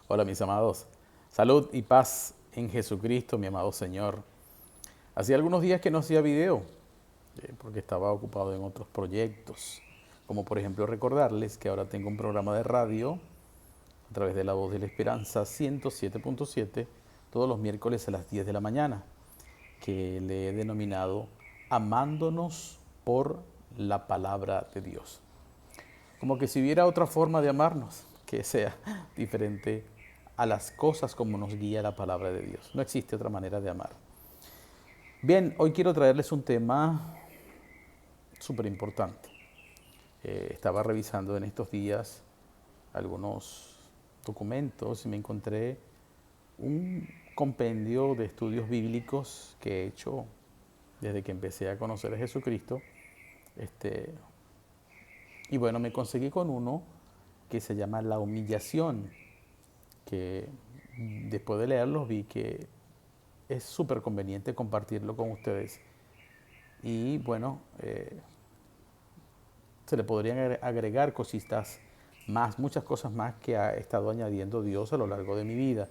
Hola mis amados, salud y paz en Jesucristo, mi amado Señor. Hacía algunos días que no hacía video, porque estaba ocupado en otros proyectos, como por ejemplo recordarles que ahora tengo un programa de radio a través de La Voz de la Esperanza 107.7 todos los miércoles a las 10 de la mañana, que le he denominado Amándonos por la Palabra de Dios. Como que si hubiera otra forma de amarnos que sea diferente a las cosas como nos guía la palabra de Dios. No existe otra manera de amar. Bien, hoy quiero traerles un tema súper importante. Estaba revisando en estos días algunos documentos y me encontré un compendio de estudios bíblicos que he hecho desde que empecé a conocer a Jesucristo. Este, y bueno, me conseguí con uno que se llama La Humillación, que después de leerlo vi que es súper conveniente compartirlo con ustedes. Y bueno, se le podrían agregar cositas más, muchas cosas más que ha estado añadiendo Dios a lo largo de mi vida.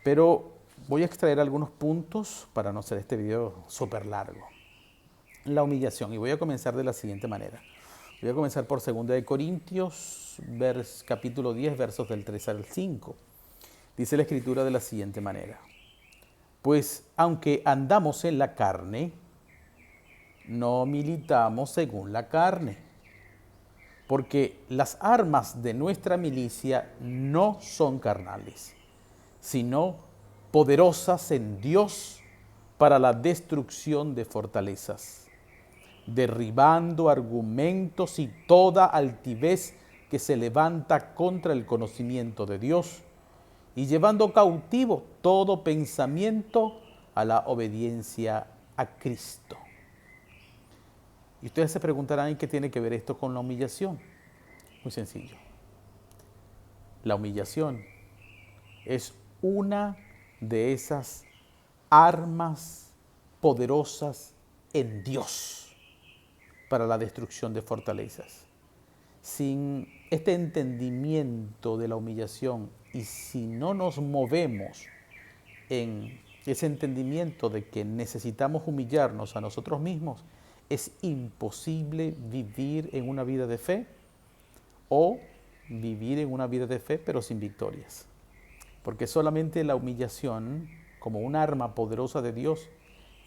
Pero voy a extraer algunos puntos para no hacer este video súper largo. La humillación, y voy a comenzar de la siguiente manera. Voy a comenzar por 2 de Corintios, capítulo 10, versos del 3 al 5. Dice la escritura de la siguiente manera. Pues aunque andamos en la carne, no militamos según la carne, porque las armas de nuestra milicia no son carnales, sino poderosas en Dios para la destrucción de fortalezas, derribando argumentos y toda altivez que se levanta contra el conocimiento de Dios y llevando cautivo todo pensamiento a la obediencia a Cristo. Y ustedes se preguntarán, ¿y qué tiene que ver esto con la humillación? Muy sencillo. La humillación es una de esas armas poderosas en Dios para la destrucción de fortalezas. Sin este entendimiento de la humillación y si no nos movemos en ese entendimiento de que necesitamos humillarnos a nosotros mismos, es imposible vivir en una vida de fe o vivir en una vida de fe pero sin victorias. Porque solamente la humillación, como un arma poderosa de Dios,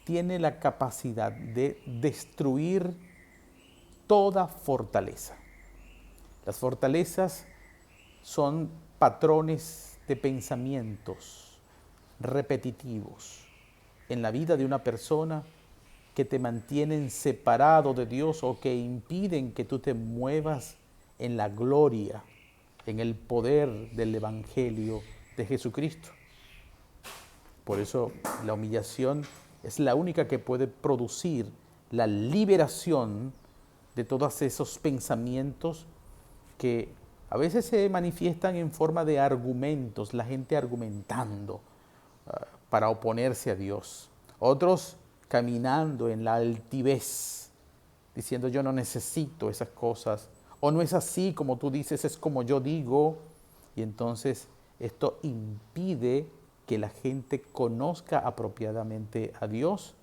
tiene la capacidad de destruir toda fortaleza. Las fortalezas son patrones de pensamientos repetitivos en la vida de una persona que te mantienen separado de Dios o que impiden que tú te muevas en la gloria, en el poder del Evangelio de Jesucristo. Por eso la humillación es la única que puede producir la liberación de todos esos pensamientos que a veces se manifiestan en forma de argumentos, la gente argumentando para oponerse a Dios. Otros caminando en la altivez, diciendo yo no necesito esas cosas, o no es así como tú dices, es como yo digo. Y entonces esto impide que la gente conozca apropiadamente a Dios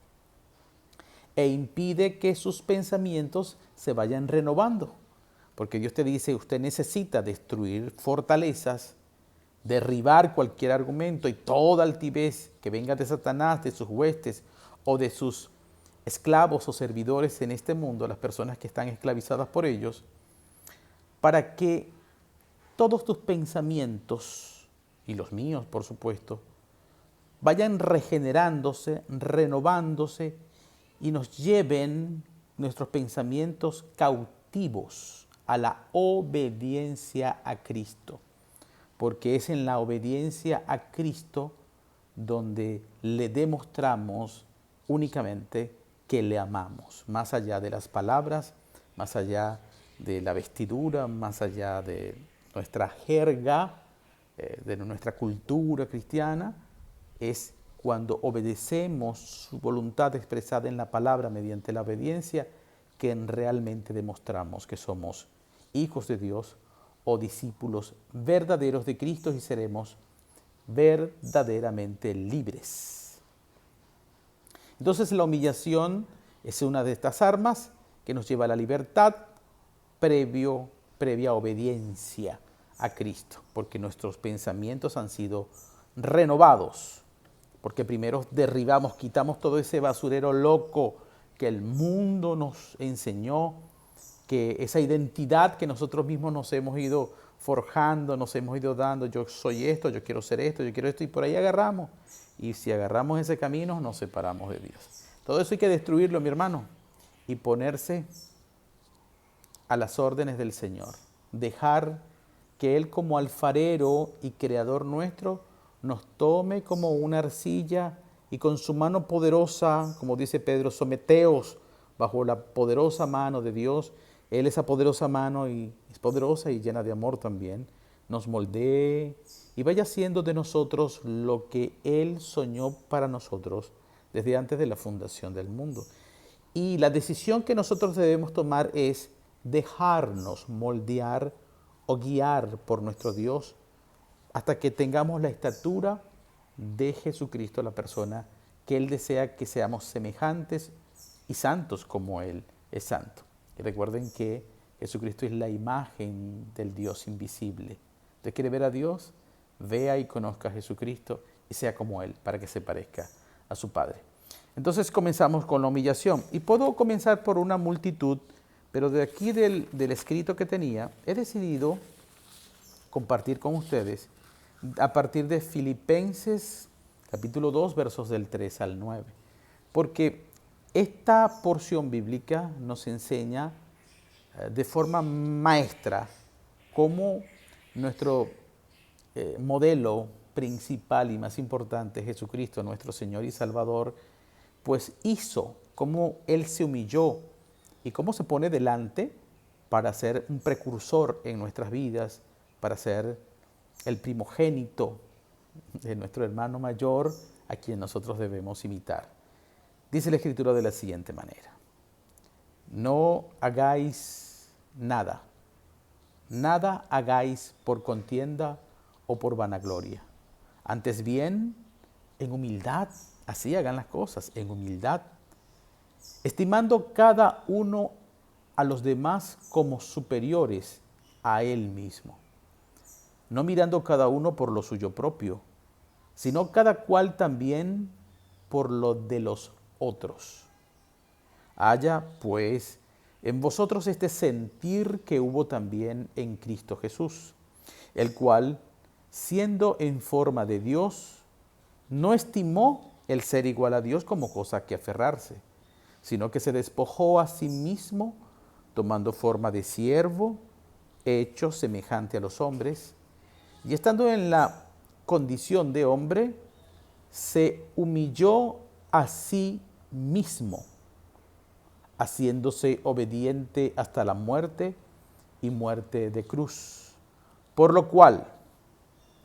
e impide que sus pensamientos se vayan renovando. Porque Dios te dice, usted necesita destruir fortalezas, derribar cualquier argumento y toda altivez que venga de Satanás, de sus huestes o de sus esclavos o servidores en este mundo, las personas que están esclavizadas por ellos, para que todos tus pensamientos, y los míos por supuesto, vayan regenerándose, renovándose y nos lleven nuestros pensamientos cautivos a la obediencia a Cristo. Porque es en la obediencia a Cristo donde le demostramos únicamente que le amamos, más allá de las palabras, más allá de la vestidura, más allá de nuestra jerga, de nuestra cultura cristiana, es cuando obedecemos su voluntad expresada en la palabra mediante la obediencia que realmente demostramos que somos hijos de Dios o discípulos verdaderos de Cristo y seremos verdaderamente libres. Entonces la humillación es una de estas armas que nos lleva a la libertad previa obediencia a Cristo, porque nuestros pensamientos han sido renovados, porque primero derribamos, quitamos todo ese basurero loco que el mundo nos enseñó, que esa identidad que nosotros mismos nos hemos ido forjando, nos hemos ido dando, yo soy esto, yo quiero ser esto, yo quiero esto, y por ahí agarramos. Y si agarramos ese camino, nos separamos de Dios. Todo eso hay que destruirlo, mi hermano, y ponerse a las órdenes del Señor. Dejar que Él como alfarero y creador nuestro nos tome como una arcilla y con su mano poderosa, como dice Pedro, someteos bajo la poderosa mano de Dios. Él, esa poderosa mano, y es poderosa y llena de amor también, nos moldee y vaya haciendo de nosotros lo que Él soñó para nosotros desde antes de la fundación del mundo. Y la decisión que nosotros debemos tomar es dejarnos moldear o guiar por nuestro Dios hasta que tengamos la estatura de Jesucristo, la persona que Él desea que seamos semejantes y santos como Él es santo. Y recuerden que Jesucristo es la imagen del Dios invisible. ¿Usted quiere ver a Dios? Vea y conozca a Jesucristo y sea como Él, para que se parezca a su Padre. Entonces comenzamos con la humillación. Y puedo comenzar por una multitud, pero de aquí del escrito que tenía, he decidido compartir con ustedes a partir de Filipenses capítulo 2, versos del 3 al 9. Porque esta porción bíblica nos enseña de forma maestra cómo nuestro modelo principal y más importante, Jesucristo, nuestro Señor y Salvador, pues hizo, cómo Él se humilló y cómo se pone delante para ser un precursor en nuestras vidas, para ser el primogénito de nuestro hermano mayor a quien nosotros debemos imitar. Dice la Escritura de la siguiente manera: no hagáis nada hagáis por contienda o por vanagloria. Antes bien, en humildad, así hagan las cosas, en humildad, estimando cada uno a los demás como superiores a él mismo, no mirando cada uno por lo suyo propio, sino cada cual también por lo de los otros. Haya, pues, en vosotros este sentir que hubo también en Cristo Jesús, el cual, siendo en forma de Dios, no estimó el ser igual a Dios como cosa que aferrarse, sino que se despojó a sí mismo, tomando forma de siervo, hecho semejante a los hombres, y estando en la condición de hombre, se humilló a sí mismo, haciéndose obediente hasta la muerte y muerte de cruz. Por lo cual,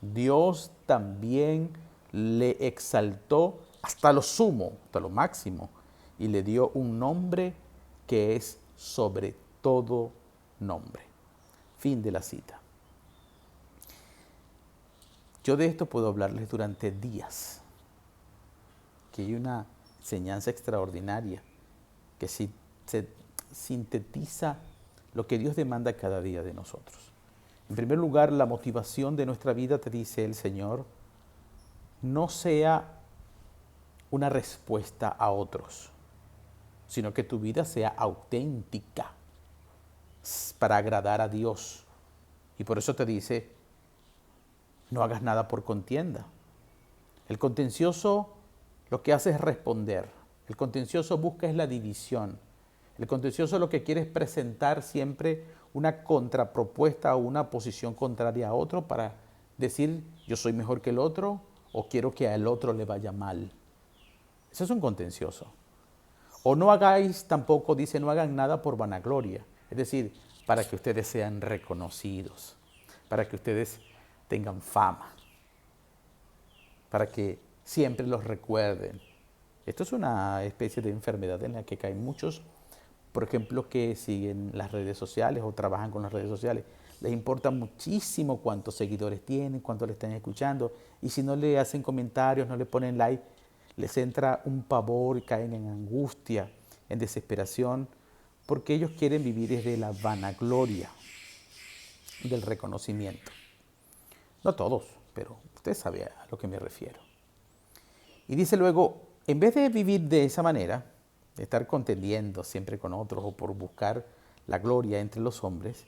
Dios también le exaltó hasta lo sumo, hasta lo máximo, y le dio un nombre que es sobre todo nombre. Fin de la cita. Yo de esto puedo hablarles durante días, que hay una enseñanza extraordinaria que se sintetiza lo que Dios demanda cada día de nosotros. En primer lugar, la motivación de nuestra vida, te dice el Señor, no sea una respuesta a otros, sino que tu vida sea auténtica para agradar a Dios. Y por eso te dice, no hagas nada por contienda. El contencioso lo que hace es responder. El contencioso busca es la división. El contencioso lo que quiere es presentar siempre una contrapropuesta o una posición contraria a otro para decir yo soy mejor que el otro o quiero que al otro le vaya mal. Eso es un contencioso. O no hagáis tampoco, dice, no hagan nada por vanagloria. Es decir, para que ustedes sean reconocidos, para que ustedes tengan fama, para que siempre los recuerden. Esto es una especie de enfermedad en la que caen muchos, por ejemplo, que siguen las redes sociales o trabajan con las redes sociales. Les importa muchísimo cuántos seguidores tienen, cuántos le están escuchando. Y si no le hacen comentarios, no le ponen like, les entra un pavor, caen en angustia, en desesperación, porque ellos quieren vivir desde la vanagloria del reconocimiento. No todos, pero usted sabe a lo que me refiero. Y dice luego, en vez de vivir de esa manera, de estar contendiendo siempre con otros o por buscar la gloria entre los hombres,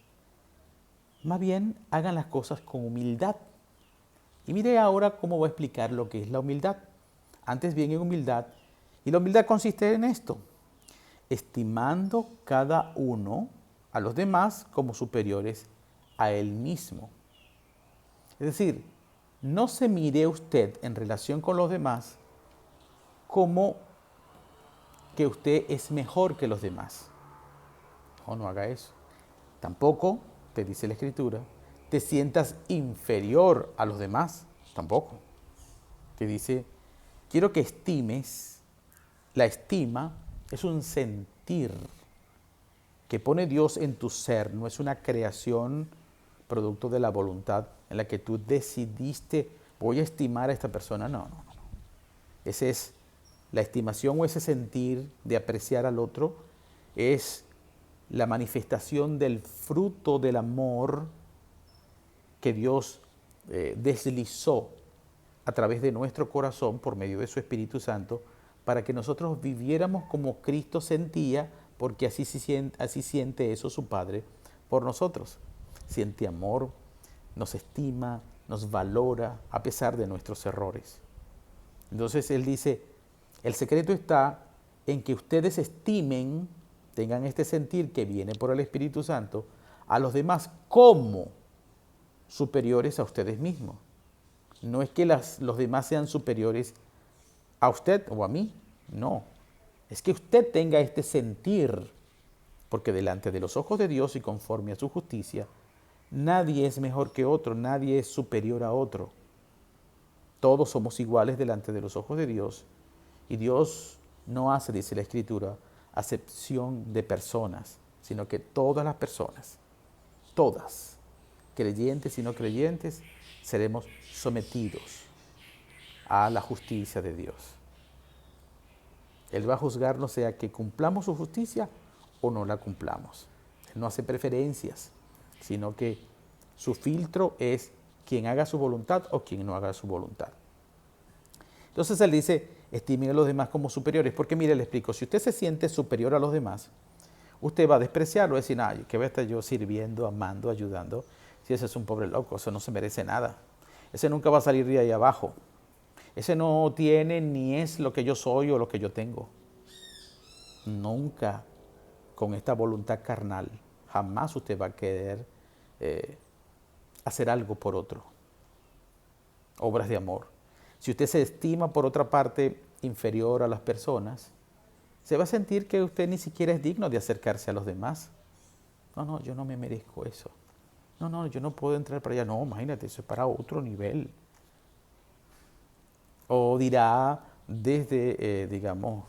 más bien hagan las cosas con humildad. Y mire ahora cómo voy a explicar lo que es la humildad. Antes bien en humildad, y la humildad consiste en esto, estimando cada uno a los demás como superiores a él mismo. Es decir, no se mire usted en relación con los demás como que usted es mejor que los demás. No, no haga eso. Tampoco, te dice la Escritura, te sientas inferior a los demás. Tampoco. Te dice, quiero que estimes. La estima es un sentir que pone Dios en tu ser. No es una creación producto de la voluntad en la que tú decidiste, voy a estimar a esta persona. No, no, no. Ese es la estimación o ese sentir de apreciar al otro. Es la manifestación del fruto del amor que Dios deslizó a través de nuestro corazón por medio de su Espíritu Santo para que nosotros viviéramos como Cristo sentía, porque así siente eso su Padre por nosotros. Siente amor, nos estima, nos valora a pesar de nuestros errores. Entonces Él dice, el secreto está en que ustedes estimen, tengan este sentir que viene por el Espíritu Santo, a los demás como superiores a ustedes mismos. No es que los demás sean superiores a usted o a mí, no. Es que usted tenga este sentir, porque delante de los ojos de Dios y conforme a su justicia, nadie es mejor que otro, nadie es superior a otro. Todos somos iguales delante de los ojos de Dios y Dios no hace, dice la Escritura, acepción de personas, sino que todas las personas, todas, creyentes y no creyentes, seremos sometidos a la justicia de Dios. Él va a juzgarnos sea que cumplamos su justicia o no la cumplamos. Él no hace preferencias, sino que su filtro es quien haga su voluntad o quien no haga su voluntad. Entonces Él dice, estimen a los demás como superiores, porque mire, le explico, si usted se siente superior a los demás, usted va a despreciarlo, decir, ay, ¿qué voy a estar yo sirviendo, amando, ayudando? Si ese es un pobre loco, eso no se merece nada. Ese nunca va a salir de ahí abajo. Ese no tiene ni es lo que yo soy o lo que yo tengo. Nunca con esta voluntad carnal, jamás usted va a querer hacer algo por otro. Obras de amor. Si usted se estima por otra parte inferior a las personas, se va a sentir que usted ni siquiera es digno de acercarse a los demás. No, no, yo no me merezco eso. No, no, yo no puedo entrar para allá. No, imagínate, eso es para otro nivel. O dirá desde, digamos,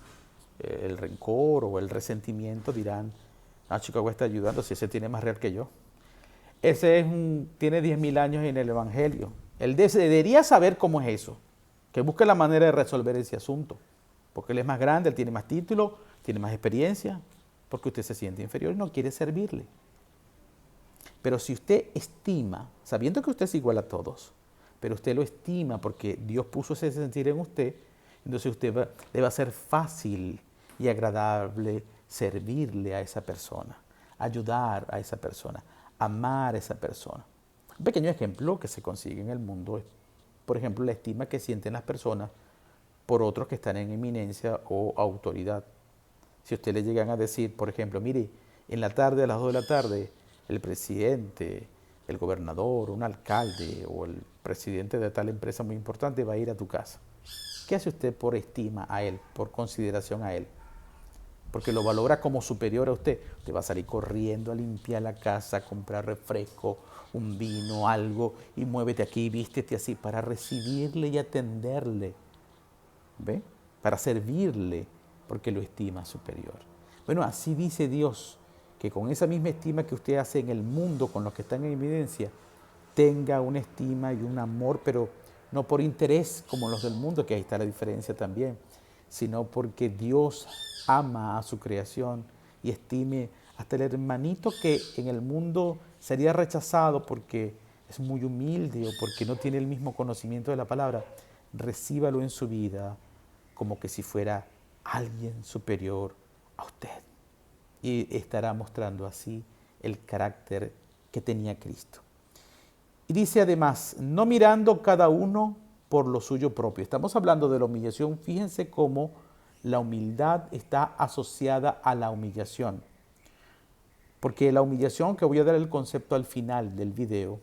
el rencor o el resentimiento, dirán, ah, chico, voy a estar ayudando si ese tiene más real que yo. Ese tiene 10.000 años en el Evangelio. Él debería saber cómo es eso, que busque la manera de resolver ese asunto, porque él es más grande, él tiene más título, tiene más experiencia, porque usted se siente inferior y no quiere servirle. Pero si usted estima, sabiendo que usted es igual a todos, pero usted lo estima porque Dios puso ese sentir en usted, entonces le va a ser fácil y agradable servirle a esa persona, ayudar a esa persona, amar a esa persona. Un pequeño ejemplo que se consigue en el mundo es, por ejemplo, la estima que sienten las personas por otros que están en eminencia o autoridad. Si usted le llegan a decir, por ejemplo, mire, en la tarde, a las 2 de la tarde, el presidente, el gobernador, un alcalde o el presidente de tal empresa muy importante va a ir a tu casa. ¿Qué hace usted por estima a él, por consideración a él? Porque lo valora como superior a usted. Usted va a salir corriendo a limpiar la casa, a comprar refresco, un vino, algo, y muévete aquí, vístete así, para recibirle y atenderle. ¿Ve? Para servirle, porque lo estima superior. Bueno, así dice Dios, que con esa misma estima que usted hace en el mundo con los que están en evidencia, tenga una estima y un amor, pero no por interés como los del mundo, que ahí está la diferencia también, sino porque Dios ama a su creación y estime hasta el hermanito que en el mundo sería rechazado porque es muy humilde o porque no tiene el mismo conocimiento de la palabra, recíbalo en su vida como que si fuera alguien superior a usted. Y estará mostrando así el carácter que tenía Cristo. Y dice además, no mirando cada uno por lo suyo propio. Estamos hablando de la humillación. Fíjense cómo la humildad está asociada a la humillación. Porque la humillación, que voy a dar el concepto al final del video,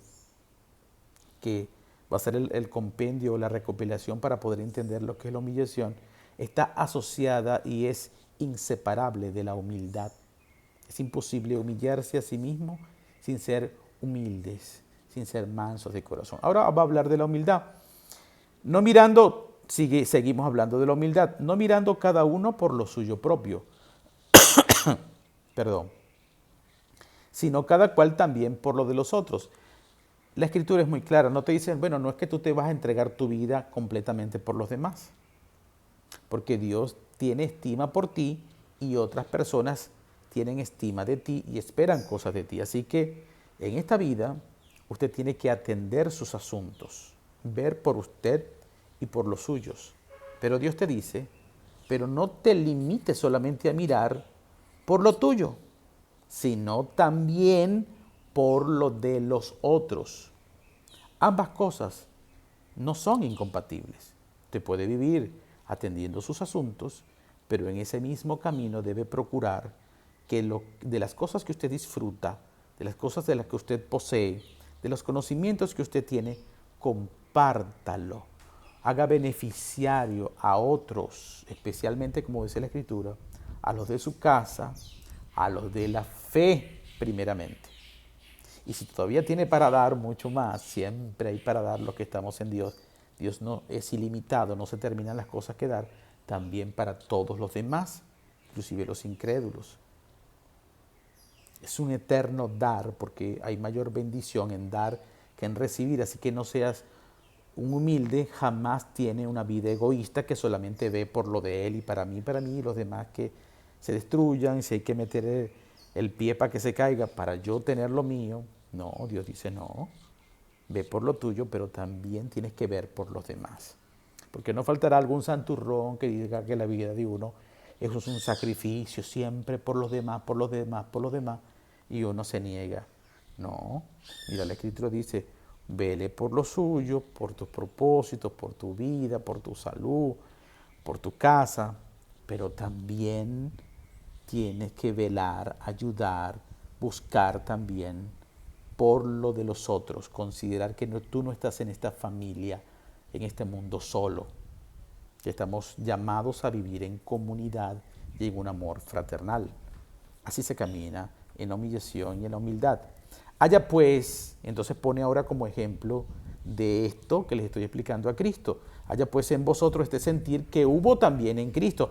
que va a ser el compendio o la recopilación para poder entender lo que es la humillación, está asociada y es inseparable de la humildad. Es imposible humillarse a sí mismo sin ser humildes, sin ser mansos de corazón. Ahora va a hablar de la humildad. No mirando, seguimos hablando de la humildad, no mirando cada uno por lo suyo propio, perdón, sino cada cual también por lo de los otros. La escritura es muy clara, no te dicen, bueno, no es que tú te vas a entregar tu vida completamente por los demás, porque Dios tiene estima por ti y otras personas tienen estima de ti y esperan cosas de ti. Así que en esta vida usted tiene que atender sus asuntos, ver por usted y por los suyos. Pero Dios te dice, pero no te limites solamente a mirar por lo tuyo, sino también por lo de los otros. Ambas cosas no son incompatibles. Usted puede vivir atendiendo sus asuntos, pero en ese mismo camino debe procurar que de las cosas que usted disfruta, de las cosas de las que usted posee, de los conocimientos que usted tiene, compártalo. Haga beneficiario a otros, especialmente, como dice la Escritura, a los de su casa, a los de la fe primeramente. Y si todavía tiene para dar mucho más, siempre hay para dar los que estamos en Dios. Dios no es ilimitado, no se terminan las cosas que dar, también para todos los demás, inclusive los incrédulos. Es un eterno dar, porque hay mayor bendición en dar que en recibir, así que no seas un humilde, jamás tiene una vida egoísta que solamente ve por lo de él y para mí, y los demás que se destruyan, si hay que meter el pie para que se caiga para yo tener lo mío. No, Dios dice no, ve por lo tuyo, pero también tienes que ver por los demás. Porque no faltará algún santurrón que diga que la vida de uno, eso es un sacrificio siempre por los demás, por los demás, por los demás, y uno se niega. No, mira, la Escritura dice, vele por lo suyo, por tus propósitos, por tu vida, por tu salud, por tu casa, pero también tienes que velar, ayudar, buscar también por lo de los otros, considerar que tú no estás en esta familia, en este mundo solo, que estamos llamados a vivir en comunidad y en un amor fraternal. Así se camina en la humillación y en la humildad. Haya pues, entonces pone ahora como ejemplo de esto que les estoy explicando a Cristo. Haya pues en vosotros este sentir que hubo también en Cristo.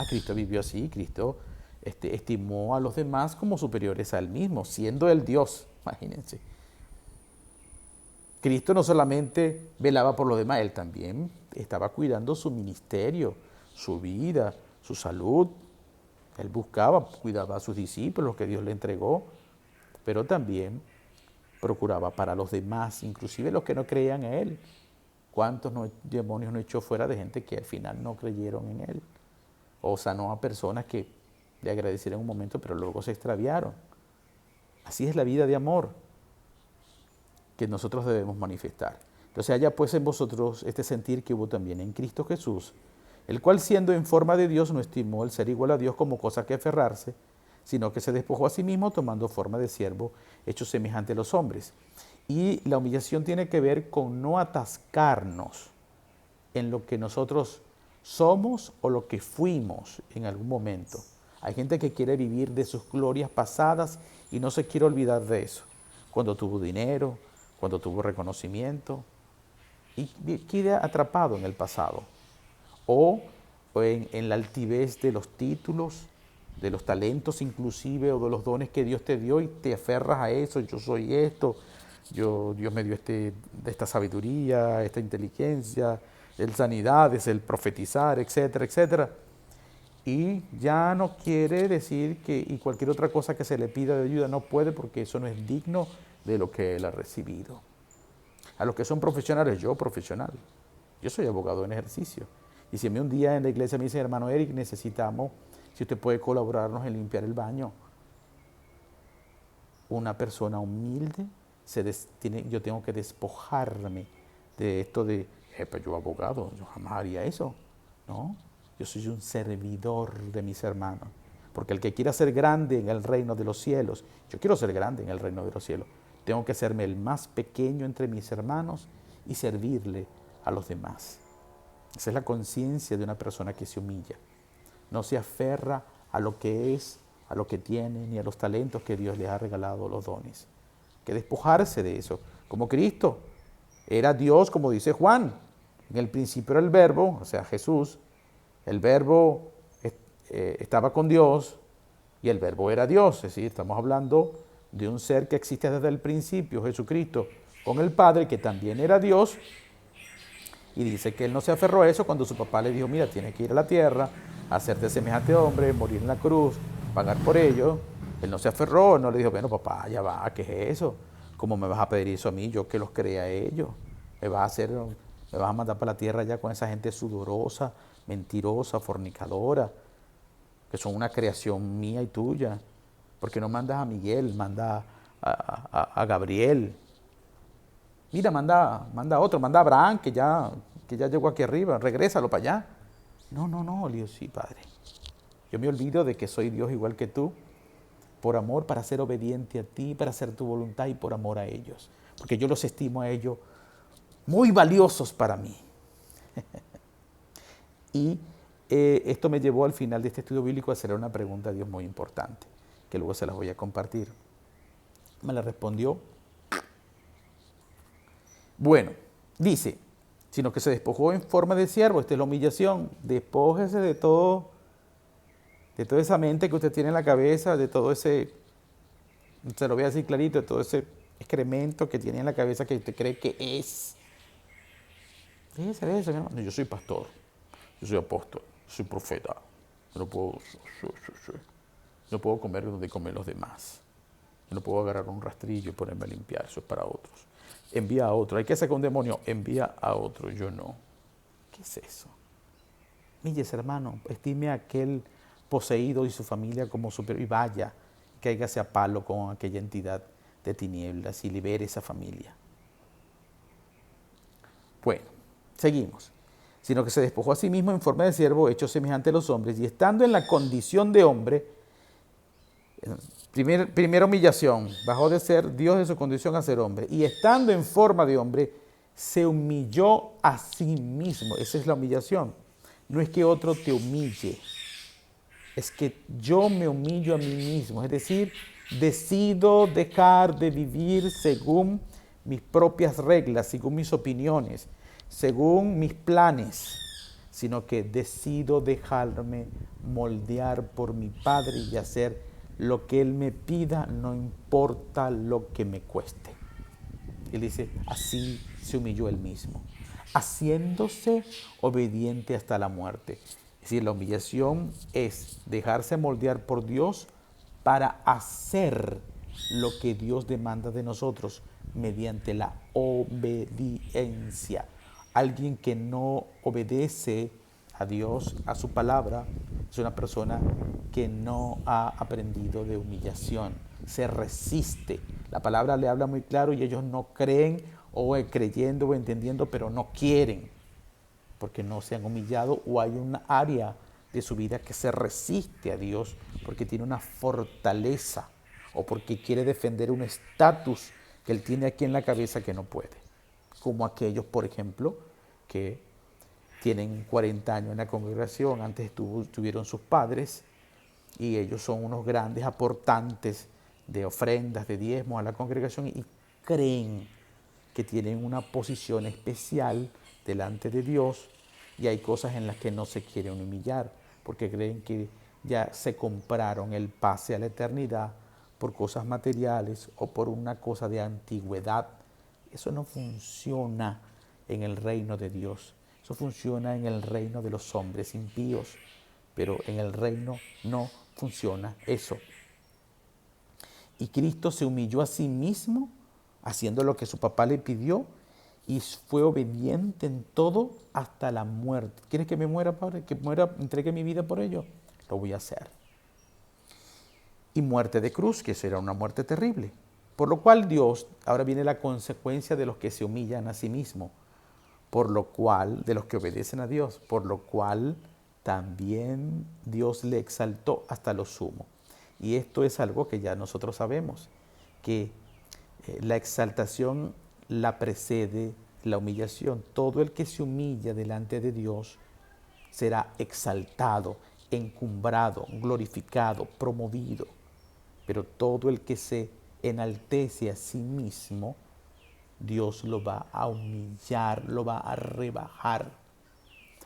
Cristo vivió así, Cristo estimó a los demás como superiores a él mismo, siendo él Dios, imagínense. Cristo no solamente velaba por los demás, él también estaba cuidando su ministerio, su vida, su salud. Él cuidaba a sus discípulos, que Dios le entregó, pero también procuraba para los demás, inclusive los que no creían en él. ¿Cuántos demonios no echó fuera de gente que al final no creyeron en él? O sanó a personas que le agradecieron un momento, pero luego se extraviaron. Así es la vida de amor que nosotros debemos manifestar. Entonces haya pues en vosotros este sentir que hubo también en Cristo Jesús, el cual siendo en forma de Dios no estimó el ser igual a Dios como cosa que aferrarse, sino que se despojó a sí mismo tomando forma de siervo, hecho semejante a los hombres. Y la humillación tiene que ver con no atascarnos en lo que nosotros somos o lo que fuimos en algún momento. Hay gente que quiere vivir de sus glorias pasadas y no se quiere olvidar de eso. Cuando tuvo dinero, cuando tuvo reconocimiento, y queda atrapado en el pasado. O en la altivez de los títulos, de los talentos inclusive o de los dones que Dios te dio y te aferras a eso, yo soy esto, Dios me dio esta sabiduría, esta inteligencia, el sanidades, el profetizar, etcétera, etcétera. Y ya no quiere decir que y cualquier otra cosa que se le pida de ayuda no puede porque eso no es digno de lo que él ha recibido. A los que son profesionales, yo profesional, yo soy abogado en ejercicio. Y si a mí un día en la iglesia me dice, hermano Eric, necesitamos, si usted puede colaborarnos en limpiar el baño, una persona humilde, yo tengo que despojarme de esto de, pero yo abogado, yo jamás haría eso, ¿no? Yo soy un servidor de mis hermanos, porque el que quiera ser grande en el reino de los cielos, yo quiero ser grande en el reino de los cielos, tengo que serme el más pequeño entre mis hermanos y servirle a los demás. Esa es la conciencia de una persona que se humilla. No se aferra a lo que es, a lo que tiene, ni a los talentos que Dios les ha regalado, los dones. Hay que despojarse de eso. Como Cristo era Dios, como dice Juan. En el principio era el Verbo, o sea, Jesús. El Verbo estaba con Dios y el Verbo era Dios. Es decir, estamos hablando de un ser que existe desde el principio, Jesucristo, con el Padre, que también era Dios. Y dice que él no se aferró a eso cuando su papá le dijo, mira, tienes que ir a la tierra, hacerte semejante hombre, morir en la cruz, pagar por ello. Él no se aferró, no le dijo, bueno, papá, ya va, ¿qué es eso? ¿Cómo me vas a pedir eso a mí? Yo que los crea a ellos. Me vas a mandar para la tierra ya con esa gente sudorosa, mentirosa, fornicadora, que son una creación mía y tuya. ¿Por qué no mandas a Miguel? Manda a Gabriel. Mira, manda a otro, manda a Abraham, que ya llegó aquí arriba, regrésalo para allá. No, le digo, sí, Padre. Yo me olvido de que soy Dios igual que tú, por amor, para ser obediente a ti, para hacer tu voluntad y por amor a ellos. Porque yo los estimo a ellos muy valiosos para mí. Y esto me llevó al final de este estudio bíblico a hacer una pregunta a Dios muy importante, que luego se las voy a compartir. Me la respondió. Bueno, dice, sino que se despojó en forma de siervo. Esta es la humillación. Despójese de toda esa mente que usted tiene en la cabeza, de todo ese, se lo voy a decir clarito, de todo ese excremento que tiene en la cabeza que usted cree que es. Déjese de eso, mi hermano. Yo soy pastor, yo soy apóstol, yo soy profeta. Yo no puedo comer donde comen los demás. Yo no puedo agarrar un rastrillo y ponerme a limpiar, eso es para otros. Envía a otro. Hay que sacar un demonio, envía a otro, yo no. ¿Qué es eso? Míllese, hermano, estime a aquel poseído y su familia como superior y vaya, cáigase a palo con aquella entidad de tinieblas y libere esa familia. Bueno, seguimos. Sino que se despojó a sí mismo en forma de siervo, hecho semejante a los hombres, y estando en la condición de hombre, primera humillación, bajó de ser Dios de su condición a ser hombre, y estando en forma de hombre, se humilló a sí mismo. Esa es la humillación. No es que otro te humille, es que yo me humillo a mí mismo, es decir, decido dejar de vivir según mis propias reglas, según mis opiniones, según mis planes, sino que decido dejarme moldear por mi Padre y hacer lo que Él me pida, no importa lo que me cueste. Él dice, así se humilló Él mismo, haciéndose obediente hasta la muerte. Es decir, la humillación es dejarse moldear por Dios para hacer lo que Dios demanda de nosotros mediante la obediencia. Alguien que no obedece a Dios, a su palabra, es una persona que no ha aprendido de humillación, se resiste. La palabra le habla muy claro y ellos no creen o creyendo o entendiendo, pero no quieren, porque no se han humillado o hay un área de su vida que se resiste a Dios porque tiene una fortaleza o porque quiere defender un estatus que él tiene aquí en la cabeza que no puede. Como aquellos, por ejemplo, que tienen 40 años en la congregación, antes tuvieron sus padres y ellos son unos grandes aportantes de ofrendas, de diezmos a la congregación y creen que tienen una posición especial delante de Dios y hay cosas en las que no se quieren humillar porque creen que ya se compraron el pase a la eternidad por cosas materiales o por una cosa de antigüedad. Eso no funciona en el reino de Dios. Eso funciona en el reino de los hombres impíos, pero en el reino no funciona eso. Y Cristo se humilló a sí mismo, haciendo lo que su papá le pidió, y fue obediente en todo hasta la muerte. ¿Quieres que me muera, Padre? ¿Que muera, entregue mi vida por ello? Lo voy a hacer. Y muerte de cruz, que será una muerte terrible. Por lo cual Dios, ahora viene la consecuencia de los que se humillan a sí mismo, por lo cual, de los que obedecen a Dios, por lo cual también Dios le exaltó hasta lo sumo. Y esto es algo que ya nosotros sabemos, que la exaltación la precede la humillación. Todo el que se humilla delante de Dios será exaltado, encumbrado, glorificado, promovido. Pero todo el que se enaltece a sí mismo, Dios lo va a humillar, lo va a rebajar.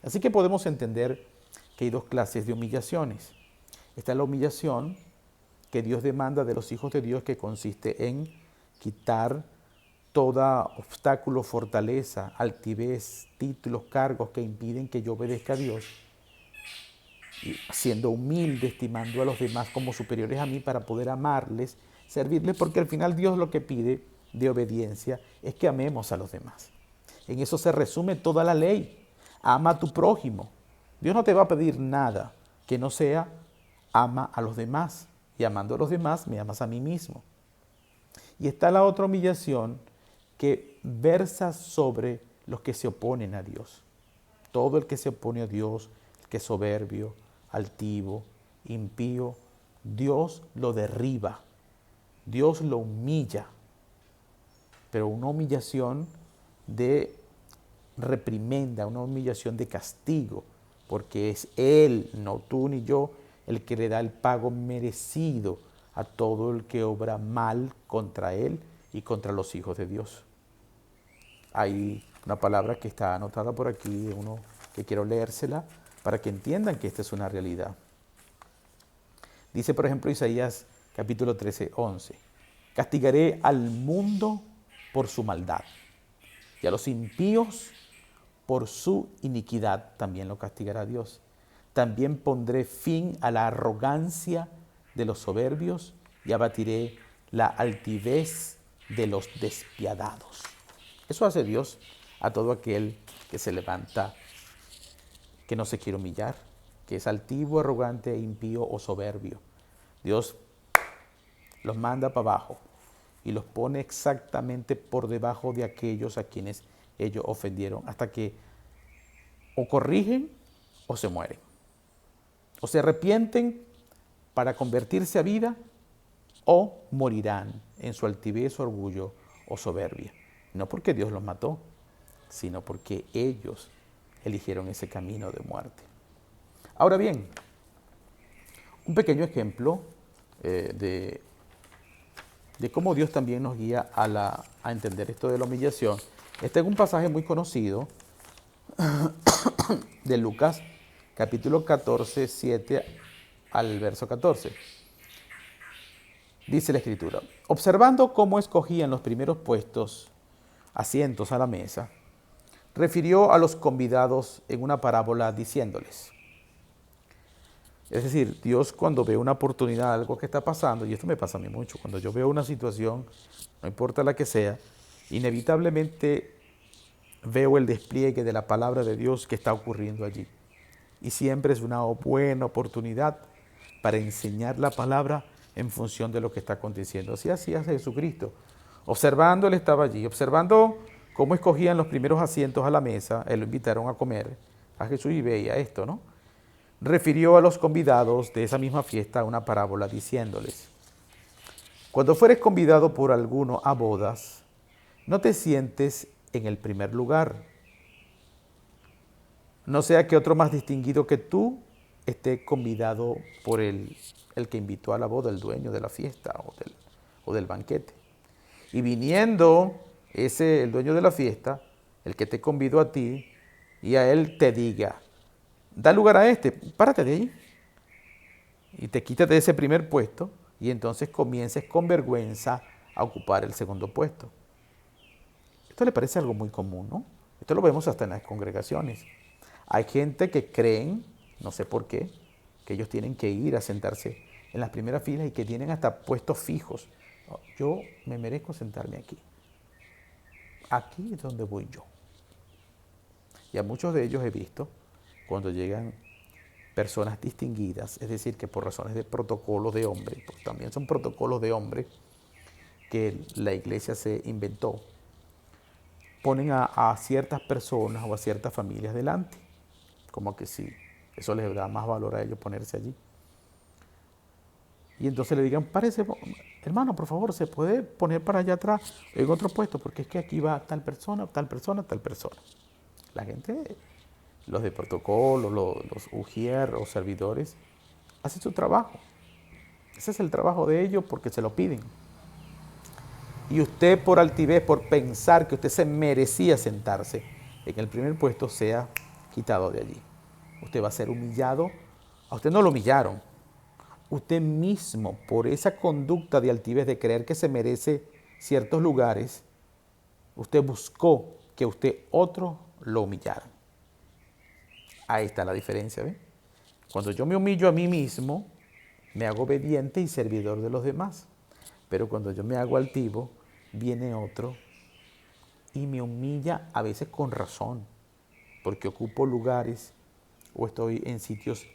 Así que podemos entender que hay dos clases de humillaciones. Está la humillación que Dios demanda de los hijos de Dios, que consiste en quitar todo obstáculo, fortaleza, altivez, títulos, cargos que impiden que yo obedezca a Dios, y siendo humilde, estimando a los demás como superiores a mí para poder amarles, servirles, porque al final Dios lo que pide de obediencia es que amemos a los demás. En eso se resume toda la ley. Ama a tu prójimo. Dios no te va a pedir nada que no sea ama a los demás. Y amando a los demás, me amas a mí mismo. Y está la otra humillación que versa sobre los que se oponen a Dios. Todo el que se opone a Dios, el que es soberbio, altivo, impío, Dios lo derriba, Dios lo humilla, pero una humillación de reprimenda, una humillación de castigo, porque es Él, no tú ni yo, el que le da el pago merecido a todo el que obra mal contra Él y contra los hijos de Dios. Hay una palabra que está anotada por aquí, uno que quiero leérsela para que entiendan que esta es una realidad. Dice, por ejemplo, Isaías capítulo 13, 11. Castigaré al mundo por su maldad y a los impíos por su iniquidad también lo castigará Dios. También pondré fin a la arrogancia de los soberbios y abatiré la altivez de los despiadados. Eso hace Dios a todo aquel que se levanta, que no se quiere humillar, que es altivo, arrogante, impío o soberbio. Dios los manda para abajo y los pone exactamente por debajo de aquellos a quienes ellos ofendieron, hasta que o corrigen o se mueren. O se arrepienten para convertirse a vida, o morirán en su altivez, orgullo o soberbia. No porque Dios los mató, sino porque ellos eligieron ese camino de muerte. Ahora bien, un pequeño ejemplo de cómo Dios también nos guía a entender esto de la humillación. Este es un pasaje muy conocido de Lucas, capítulo 14, 7 al verso 14. Dice la Escritura: observando cómo escogían los primeros puestos, asientos a la mesa, refirió a los convidados en una parábola diciéndoles. Es decir, Dios, cuando ve una oportunidad, algo que está pasando, y esto me pasa a mí mucho, cuando yo veo una situación, no importa la que sea, inevitablemente veo el despliegue de la palabra de Dios que está ocurriendo allí. Y siempre es una buena oportunidad para enseñar la palabra en función de lo que está aconteciendo. Así hacía Jesucristo. Observando, Él estaba allí, observando cómo escogían los primeros asientos a la mesa. Él lo invitaron a comer a Jesús y veía esto, ¿no? Refirió a los convidados de esa misma fiesta una parábola diciéndoles: cuando fueres convidado por alguno a bodas, no te sientes en el primer lugar, no sea que otro más distinguido que tú esté convidado por el que invitó a la boda, el dueño de la fiesta o del banquete. Y viniendo el dueño de la fiesta, el que te convidó a ti, y a él te diga: da lugar a este, párate de ahí. y te quitas de ese primer puesto y entonces comiences con vergüenza a ocupar el segundo puesto. Esto le parece algo muy común, ¿no? Esto lo vemos hasta en las congregaciones. Hay gente que creen, no sé por qué, que ellos tienen que ir a sentarse en las primeras filas y que tienen hasta puestos fijos. No, yo me merezco sentarme aquí. Aquí es donde voy yo. Y a muchos de ellos he visto, cuando llegan personas distinguidas, es decir, que por razones de protocolos de hombre, pues también son protocolos de hombre que la iglesia se inventó, ponen a ciertas personas o a ciertas familias delante, como que sí, eso les da más valor a ellos ponerse allí. Y entonces le digan, párese, hermano, por favor, ¿se puede poner para allá atrás en otro puesto? Porque es que aquí va tal persona, tal persona, tal persona. La gente, los de protocolo, los ujier o servidores, hacen su trabajo. Ese es el trabajo de ellos porque se lo piden. Y usted por altivez, por pensar que usted se merecía sentarse en el primer puesto, sea quitado de allí. Usted va a ser humillado. A usted no lo humillaron. Usted mismo, por esa conducta de altivez de creer que se merece ciertos lugares, usted buscó que usted otro lo humillara. Ahí está la diferencia, ¿ve? Cuando yo me humillo a mí mismo, me hago obediente y servidor de los demás. Pero cuando yo me hago altivo, viene otro y me humilla a veces con razón, porque ocupo lugares o estoy en sitios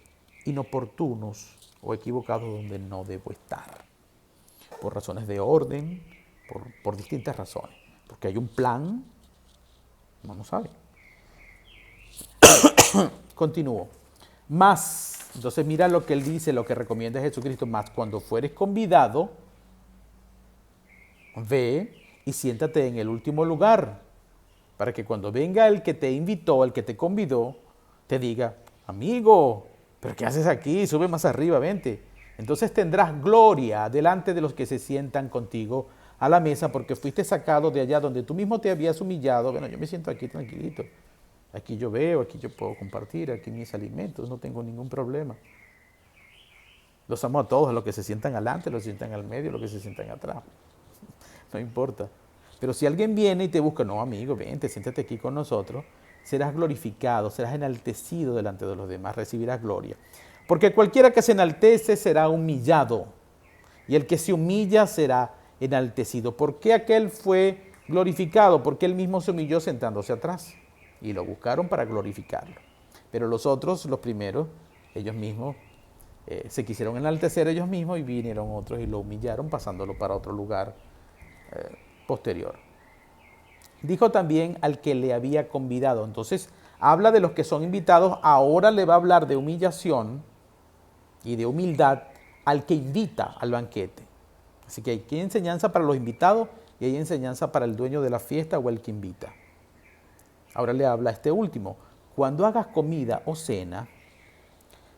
inoportunos o equivocados donde no debo estar, por razones de orden, por distintas razones, porque hay un plan, no lo sabe. Continúo. Más, entonces mira lo que él dice, lo que recomienda Jesucristo, más cuando fueres convidado, ve y siéntate en el último lugar, para que cuando venga el que te invitó, el que te convidó, te diga, amigo, ¿pero qué haces aquí? Sube más arriba, vente. Entonces tendrás gloria delante de los que se sientan contigo a la mesa, porque fuiste sacado de allá donde tú mismo te habías humillado. Bueno, yo me siento aquí tranquilito. Aquí yo veo, aquí yo puedo compartir, aquí mis alimentos, no tengo ningún problema. Los amo a todos, a los que se sientan adelante, los que se sientan al medio, los que se sientan atrás. No importa. Pero si alguien viene y te busca, no, amigo, vente, siéntate aquí con nosotros, serás glorificado, serás enaltecido delante de los demás, recibirás gloria. Porque cualquiera que se enaltece será humillado, y el que se humilla será enaltecido. ¿Por qué aquel fue glorificado? Porque él mismo se humilló sentándose atrás, y lo buscaron para glorificarlo. Pero los otros, los primeros, ellos mismos, se quisieron enaltecer ellos mismos y vinieron otros y lo humillaron pasándolo para otro lugar posterior. Dijo también al que le había convidado. Entonces, habla de los que son invitados, ahora le va a hablar de humillación y de humildad al que invita al banquete. Así que hay enseñanza para los invitados y hay enseñanza para el dueño de la fiesta o el que invita. Ahora le habla a este último. Cuando hagas comida o cena,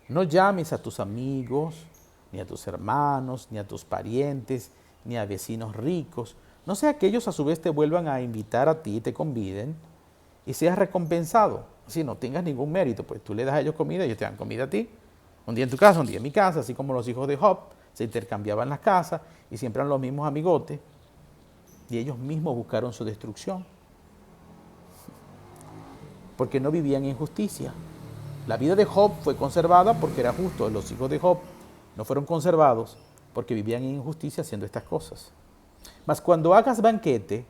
no llames a tus amigos, ni a tus hermanos, ni a tus parientes, ni a vecinos ricos. No sea que ellos a su vez te vuelvan a invitar a ti, te conviden y seas recompensado. Si no tengas ningún mérito, pues tú le das a ellos comida y ellos te dan comida a ti. Un día en tu casa, un día en mi casa, así como los hijos de Job se intercambiaban las casas y siempre eran los mismos amigotes y ellos mismos buscaron su destrucción. Porque no vivían en justicia. La vida de Job fue conservada porque era justo. Los hijos de Job no fueron conservados porque vivían en injusticia haciendo estas cosas. Mas cuando hagas banquete,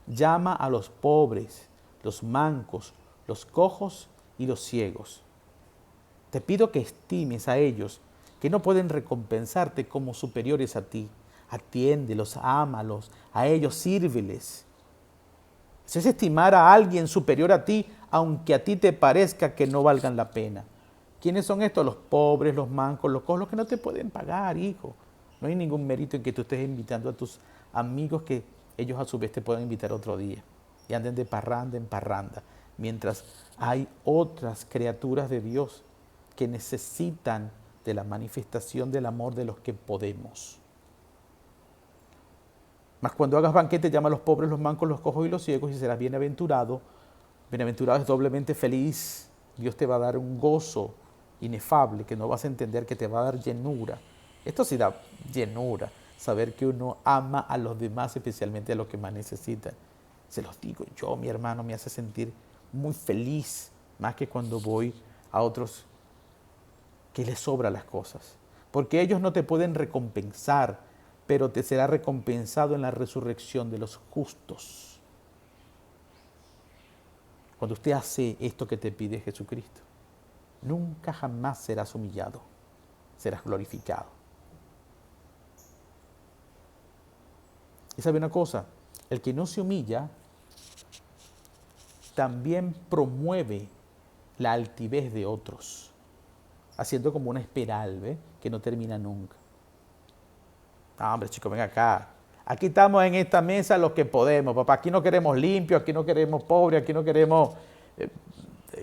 llama a los pobres, los mancos, los cojos y los ciegos. Te pido que estimes a ellos, que no pueden recompensarte como superiores a ti. Atiéndelos, ámalos, a ellos sírveles. Es estimar a alguien superior a ti, aunque a ti te parezca que no valgan la pena. ¿Quiénes son estos? Los pobres, los mancos, los cojos, los que no te pueden pagar, hijo. No hay ningún mérito en que tú estés invitando a tus amigos que ellos a su vez te puedan invitar otro día y anden de parranda en parranda, mientras hay otras criaturas de Dios que necesitan de la manifestación del amor de los que podemos. Mas cuando hagas banquete, llama a los pobres, los mancos, los cojos y los ciegos y serás bienaventurado. Bienaventurado es doblemente feliz. Dios te va a dar un gozo inefable, que no vas a entender, que te va a dar llenura. Esto sí da llenura, saber que uno ama a los demás, especialmente a los que más necesitan. Se los digo yo, mi hermano, me hace sentir muy feliz, más que cuando voy a otros que les sobran las cosas. Porque ellos no te pueden recompensar, pero te será recompensado en la resurrección de los justos. Cuando usted hace esto que te pide Jesucristo, nunca jamás serás humillado, serás glorificado. Y sabe una cosa, el que no se humilla también promueve la altivez de otros, haciendo como una espiral, ¿ve? Que no termina nunca. Ah, hombre, chicos, ven acá. Aquí estamos en esta mesa los que podemos, papá. Aquí no queremos limpios, aquí no queremos pobres, aquí no queremos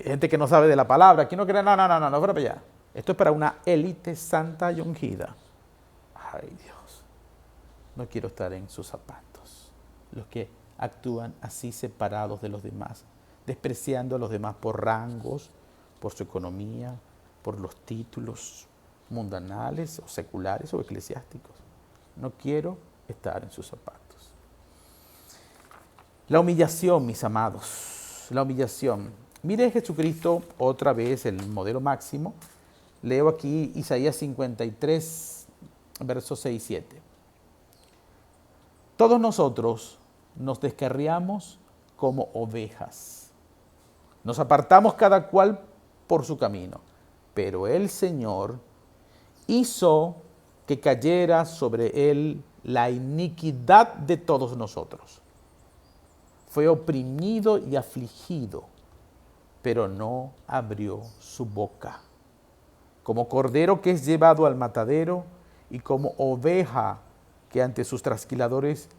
gente que no sabe de la palabra, aquí no queremos... No, fuera para allá. Esto es para una élite santa y ungida. Ay, Dios. No quiero estar en sus zapatos. Los que actúan así separados de los demás, despreciando a los demás por rangos, por su economía, por los títulos mundanales o seculares o eclesiásticos. No quiero estar en sus zapatos. La humillación, mis amados, la humillación. Mire Jesucristo, otra vez el modelo máximo. Leo aquí Isaías 53, versos 6 y 7. Todos nosotros nos descarriamos como ovejas. Nos apartamos cada cual por su camino. Pero el Señor hizo que cayera sobre él la iniquidad de todos nosotros. Fue oprimido y afligido, pero no abrió su boca. Como cordero que es llevado al matadero y como oveja que ante sus trasquiladores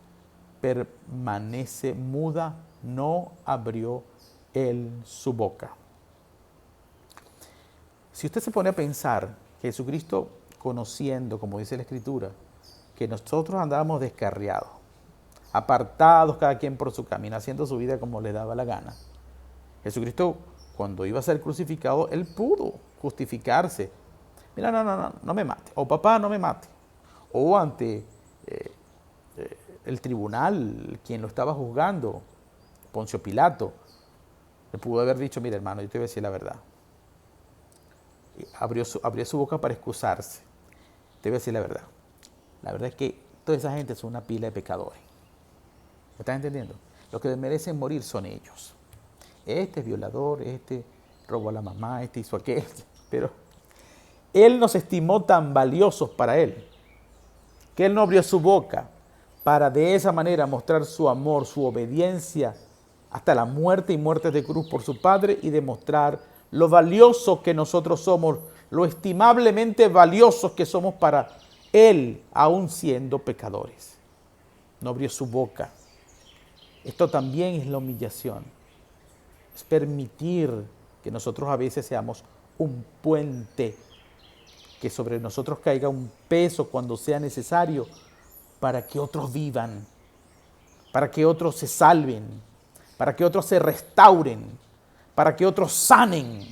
permanece muda, no abrió él su boca. Si usted se pone a pensar, Jesucristo, conociendo, como dice la Escritura, que nosotros andábamos descarriados, apartados cada quien por su camino, haciendo su vida como le daba la gana. Jesucristo, cuando iba a ser crucificado, él pudo justificarse. Mira, no me mate. O papá, no me mate. O ante el tribunal, quien lo estaba juzgando, Poncio Pilato, le pudo haber dicho, mira hermano, yo te voy a decir la verdad. Abrió su boca para excusarse. Te voy a decir la verdad. La verdad es que toda esa gente es una pila de pecadores. ¿Me estás entendiendo? Los que merecen morir son ellos. Este es violador, este robó a la mamá, este hizo aquel. Pero él nos estimó tan valiosos para él, que él no abrió su boca para de esa manera mostrar su amor, su obediencia, hasta la muerte y muerte de cruz por su Padre, y demostrar lo valioso que nosotros somos, lo estimablemente valiosos que somos para él, aún siendo pecadores. No abrió su boca. Esto también es la humillación. Es permitir que nosotros a veces seamos un puente, que sobre nosotros caiga un peso cuando sea necesario para que otros vivan, para que otros se salven, para que otros se restauren, para que otros sanen.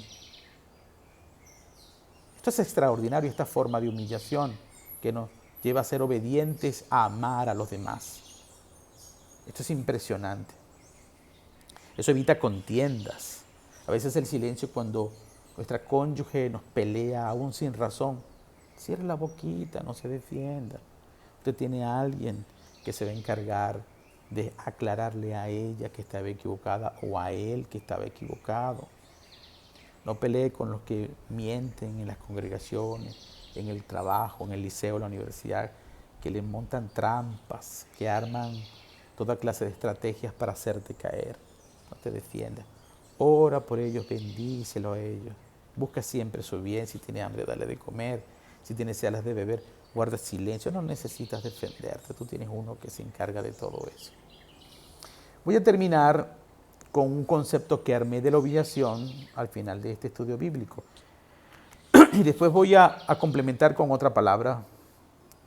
Esto es extraordinario, esta forma de humillación que nos lleva a ser obedientes, a amar a los demás. Esto es impresionante. Eso evita contiendas. A veces el silencio, cuando nuestra cónyuge nos pelea aún sin razón, cierre la boquita, no se defienda. Usted tiene a alguien que se va a encargar de aclararle a ella que estaba equivocada o a él que estaba equivocado. No pelee con los que mienten en las congregaciones, en el trabajo, en el liceo, en la universidad, que le montan trampas, que arman toda clase de estrategias para hacerte caer. No te defiendas. Ora por ellos, bendícelo a ellos. Busca siempre su bien. Si tiene hambre, dale de comer. Si tiene sed de beber, guarda silencio. No necesitas defenderte. Tú tienes uno que se encarga de todo eso. Voy a terminar con un concepto que armé de la humillación al final de este estudio bíblico. Y después voy a complementar con otra palabra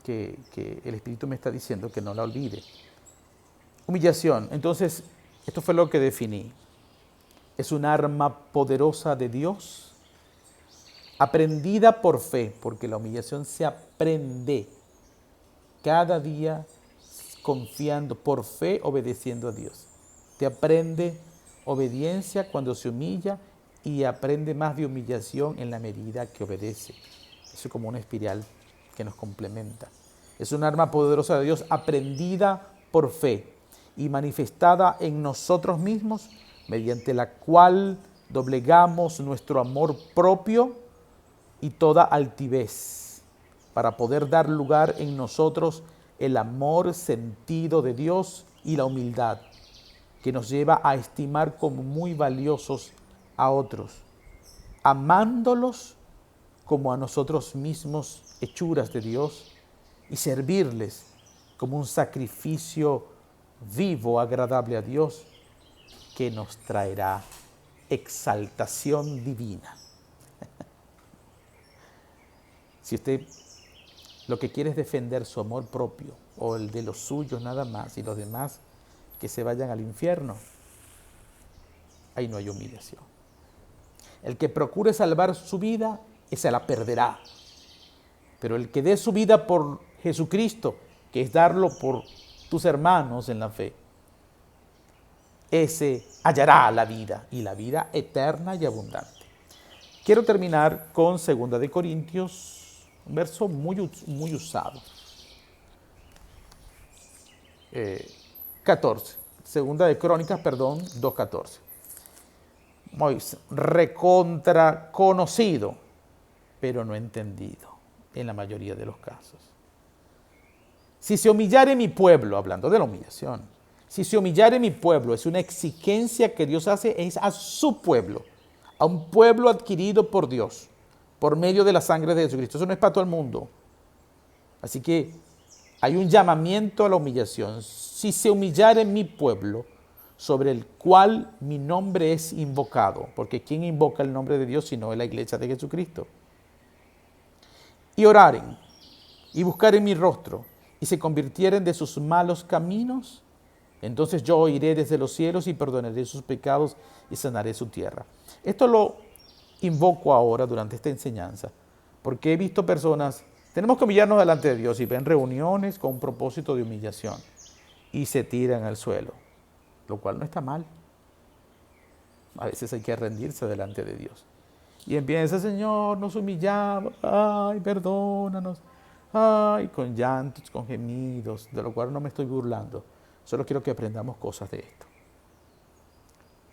que el Espíritu me está diciendo que no la olvide. Humillación. Entonces, esto fue lo que definí. Es un arma poderosa de Dios aprendida por fe, porque la humillación se aprende cada día confiando por fe, obedeciendo a Dios. Te aprende obediencia cuando se humilla y aprende más de humillación en la medida que obedece. Eso es como una espiral que nos complementa. Es un arma poderosa de Dios aprendida por fe y manifestada en nosotros mismos, mediante la cual doblegamos nuestro amor propio y toda altivez, para poder dar lugar en nosotros el amor sentido de Dios y la humildad, que nos lleva a estimar como muy valiosos a otros, amándolos como a nosotros mismos, hechuras de Dios, y servirles como un sacrificio vivo, agradable a Dios, que nos traerá exaltación divina. Si usted lo que quiere es defender su amor propio o el de los suyos nada más y los demás que se vayan al infierno, ahí no hay humillación. El que procure salvar su vida, esa la perderá. Pero el que dé su vida por Jesucristo, que es darlo por tus hermanos en la fe, ese hallará la vida y la vida eterna y abundante. Quiero terminar con 2 de Corintios, un verso muy usado. 14. Segunda de Crónicas, 2:14. Muy recontra conocido, pero no entendido en la mayoría de los casos. Si se humillare mi pueblo, hablando de la humillación, si se humillare mi pueblo, es una exigencia que Dios hace, es a su pueblo, a un pueblo adquirido por Dios, por medio de la sangre de Jesucristo. Eso no es para todo el mundo. Así que hay un llamamiento a la humillación. Si se humillare mi pueblo, sobre el cual mi nombre es invocado, porque ¿quién invoca el nombre de Dios sino la iglesia de Jesucristo? Y oraren, y buscaren mi rostro, y se convirtieren de sus malos caminos, entonces yo oiré desde los cielos y perdonaré sus pecados y sanaré su tierra. Esto lo invoco ahora durante esta enseñanza, porque he visto personas, tenemos que humillarnos delante de Dios, y ven reuniones con un propósito de humillación, y se tiran al suelo, lo cual no está mal. A veces hay que rendirse delante de Dios. Y empieza, Señor, nos humillamos, ay, perdónanos, ay, con llantos, con gemidos, de lo cual no me estoy burlando. Solo quiero que aprendamos cosas de esto.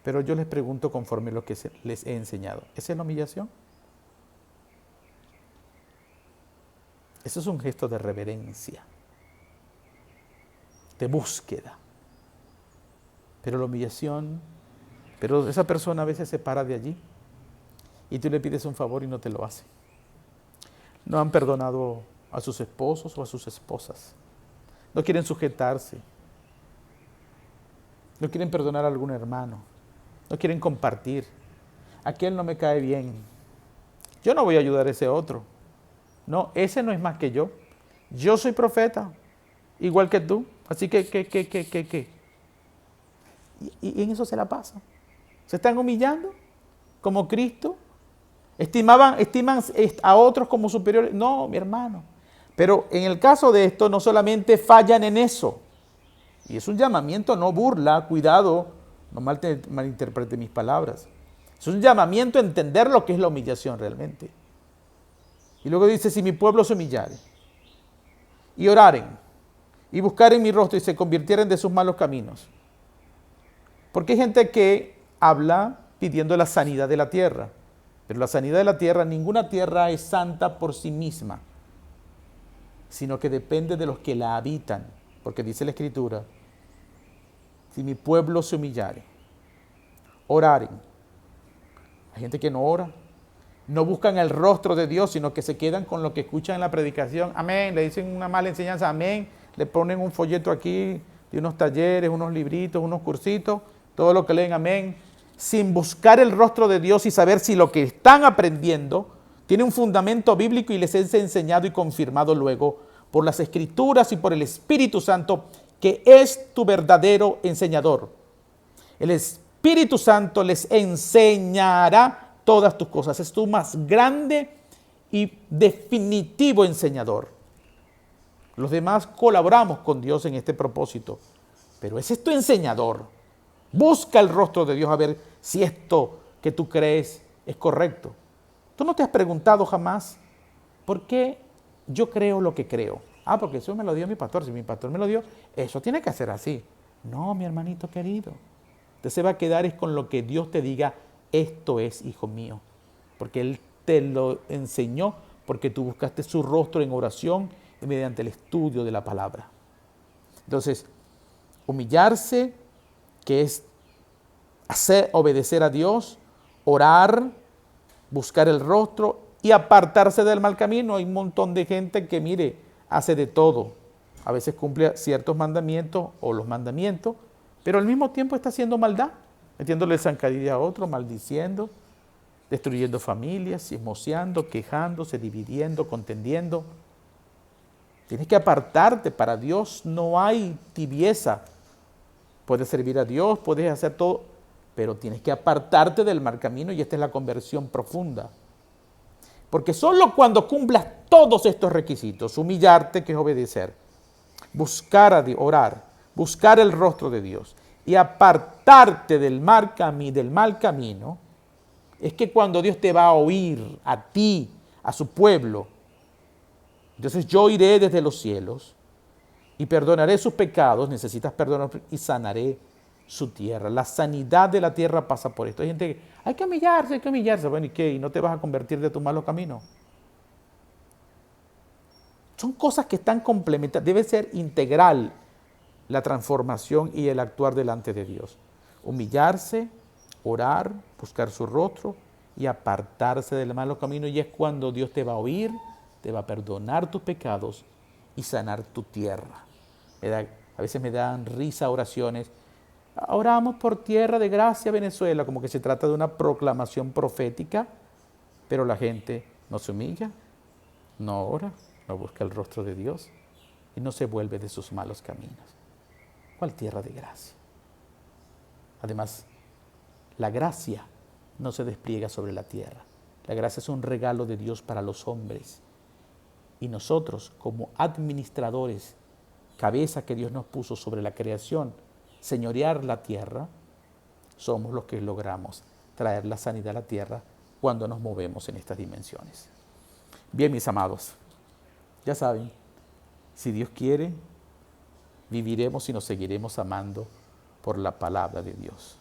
Pero yo les pregunto conforme lo que les he enseñado. ¿Esa es la humillación? Eso es un gesto de reverencia, de búsqueda. Pero la humillación, pero esa persona a veces se para de allí y tú le pides un favor y no te lo hace. No han perdonado a sus esposos o a sus esposas. No quieren sujetarse. No quieren perdonar a algún hermano. No quieren compartir. Aquel no me cae bien. Yo no voy a ayudar a ese otro. No, ese no es más que yo. Yo soy profeta, igual que tú. Así que. Y en eso se la pasan. Se están humillando como Cristo. Estiman a otros como superiores. No, mi hermano. Pero en el caso de esto, no solamente fallan en eso. Y es un llamamiento, no burla, cuidado, no malinterprete mis palabras. Es un llamamiento a entender lo que es la humillación realmente. Y luego dice, si mi pueblo se humillare, y oraren, y buscaren mi rostro, y se convirtieren de sus malos caminos. Porque hay gente que habla pidiendo la sanidad de la tierra. Pero la sanidad de la tierra, ninguna tierra es santa por sí misma, sino que depende de los que la habitan. Porque dice la Escritura, si mi pueblo se humillare, oraren. Hay gente que no ora, no buscan el rostro de Dios, sino que se quedan con lo que escuchan en la predicación. Amén, le dicen una mala enseñanza, amén. Le ponen un folleto aquí de unos talleres, unos libritos, unos cursitos, todo lo que leen, amén. Sin buscar el rostro de Dios y saber si lo que están aprendiendo tiene un fundamento bíblico y les es enseñado y confirmado luego por las Escrituras y por el Espíritu Santo, que es tu verdadero enseñador. El Espíritu Santo les enseñará todas tus cosas. Es tu más grande y definitivo enseñador. Los demás colaboramos con Dios en este propósito, pero ese es tu enseñador. Busca el rostro de Dios a ver si esto que tú crees es correcto. ¿Tú no te has preguntado jamás por qué yo creo lo que creo? Ah, porque eso me lo dio mi pastor. Si mi pastor me lo dio, eso tiene que ser así. No, mi hermanito querido. Usted se va a quedar es con lo que Dios te diga, esto es, hijo mío. Porque Él te lo enseñó, porque tú buscaste su rostro en oración y mediante el estudio de la palabra. Entonces, humillarse, que es hacer, obedecer a Dios, orar, buscar el rostro y apartarse del mal camino. Hay un montón de gente que, mire, hace de todo. A veces cumple ciertos mandamientos o los mandamientos, pero al mismo tiempo está haciendo maldad, metiéndole zancadilla a otro, maldiciendo, destruyendo familias, chismoseando, quejándose, dividiendo, contendiendo. Tienes que apartarte. Para Dios no hay tibieza. Puedes servir a Dios, puedes hacer todo, pero tienes que apartarte del mal camino, y esta es la conversión profunda. Porque solo cuando cumplas todos estos requisitos, humillarte, que es obedecer, buscar a Dios, orar, buscar el rostro de Dios y apartarte del mal camino, es que cuando Dios te va a oír, a ti, a su pueblo, entonces yo iré desde los cielos y perdonaré sus pecados, necesitas perdonar, y sanaré su tierra. La sanidad de la tierra pasa por esto. Hay gente que hay que humillarse, hay que humillarse. Bueno, ¿y qué? ¿Y no te vas a convertir de tu malo camino? Son cosas que están complementadas. Debe ser integral la transformación y el actuar delante de Dios. Humillarse, orar, buscar su rostro y apartarse del malo camino. Y es cuando Dios te va a oír, te va a perdonar tus pecados y sanar tu tierra. A veces me dan risa oraciones. Oramos por tierra de gracia Venezuela, como que se trata de una proclamación profética, pero la gente no se humilla, no ora, no busca el rostro de Dios y no se vuelve de sus malos caminos. ¿Cuál tierra de gracia? Además, la gracia no se despliega sobre la tierra. La gracia es un regalo de Dios para los hombres. Y nosotros, como administradores, cabeza que Dios nos puso sobre la creación, señorear la tierra, somos los que logramos traer la sanidad a la tierra cuando nos movemos en estas dimensiones. Bien, mis amados, ya saben, si Dios quiere, viviremos y nos seguiremos amando por la palabra de Dios.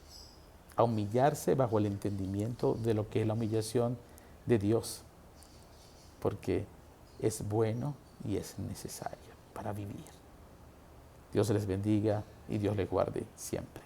A humillarse bajo el entendimiento de lo que es la humillación de Dios, porque es bueno y es necesario para vivir. Dios les bendiga y Dios les guarde siempre.